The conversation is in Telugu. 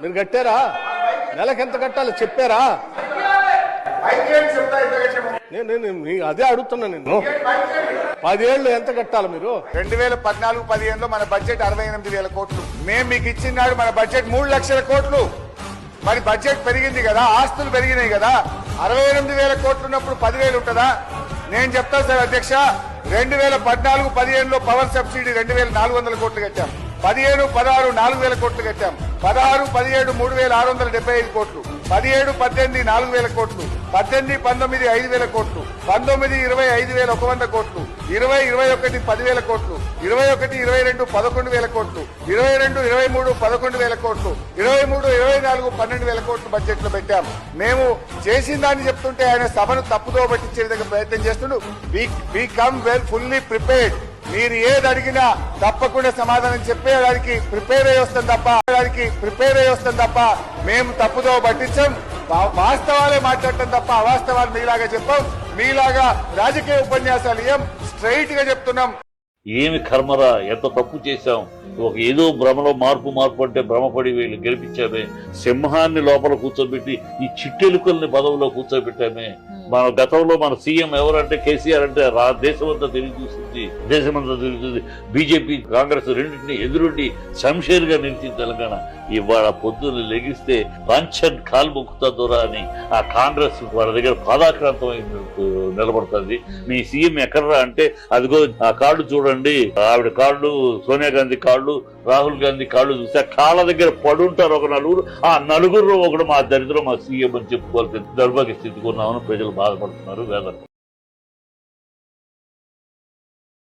మీరు కట్టారా? నెలకు ఎంత కట్టాలో చెప్పారా? నేను అదే అడుగుతున్నా. నేను 10 ఏళ్ళు ఎంత కట్టాలి మీరు? 2014-15లో మన బడ్జెట్ 68,000 కోట్లు. మేము మీకు ఇచ్చినాడు మన బడ్జెట్ 3 లక్షల కోట్లు. మరి బడ్జెట్ పెరిగింది కదా, ఆస్తులు పెరిగినాయి కదా. 68,000 కోట్లు ఉన్నప్పుడు 10,000 ఉంటుందా? నేను చెప్తాను సార్ అధ్యక్ష, 2014-15లో పవర్ సబ్సిడీ 2,400 కోట్లు కట్టాం. 15-16 4,000 కోట్లు కట్టాం. 16-17 3,675 కోట్లు. 17-18 4,000 కోట్లు. 18-19 5,000 కోట్లు. 19-20 5,100 కోట్లు. 20-21 10,000 కోట్లు. 21-22 11,000 కోట్లు. 22-23 11,000 కోట్లు. 23-24 12,000 కోట్లు బడ్జెట్ లో పెట్టాం. మేము చేసిన దాన్ని చెప్తుంటే ఆయన సభను తప్పుదో పట్టించే విధంగా ప్రయత్నం చేస్తుండు. We come well fully prepared. మీరు ఏది అడిగినా తప్పకుండా సమాధానం చెప్పేదానికి ప్రిపేర్ అయ్యి వస్తాం తప్ప మేము తప్పుదో పట్టించాం. వాస్తవాలే మాట్లాడటం తప్ప అవాస్తవాలు మీలాగా చెప్పాం. మీలాగా రాజకీయ ఉపన్యాసాలు ఏం స్ట్రైట్ గా చెప్తున్నాం. ఏమి కర్మరా, ఎంత తప్పు చేశాం. ఒక ఏదో భ్రమలో మార్పు అంటే భ్రమపడి వీళ్ళు గెలిపించామే. సింహాన్ని లోపల కూర్చోబెట్టి ఈ చిట్టెలుకల్ని పదవిలో కూర్చోబెట్టామే. మన గతంలో మన సీఎం ఎవరంటే కేసీఆర్ అంటే దేశమంతా తిరిగి చూస్తుంది. బీజేపీ కాంగ్రెస్ రెండింటినీ ఎదురుండి శంషేర్గా నిలిచింది తెలంగాణ. ఇవాళ పొద్దున్న లెగిస్తే పంచన్ కాలు మొక్కుతా దూరా అని ఆ కాంగ్రెస్ వాళ్ళ దగ్గర పాదాక్రాంతం నిలబడుతుంది. మీ సీఎం ఎక్కడరా అంటే అదిగో ఆ కార్డు చూడండి, ఆవిడ card, Sonia Gandhi card, Rahul Gandhi card చూస్తే కాళ్ళ దగ్గర పడుంటారు ఒక నలుగురు. ఆ నలుగురు ఒకడు మా దరిద్రం మా సీఎం అని చెప్పుకోవాలి. దౌర్భాగ్య స్థితికి ఉన్నామని ప్రజలు బాధపడుతున్నారు, వేదన.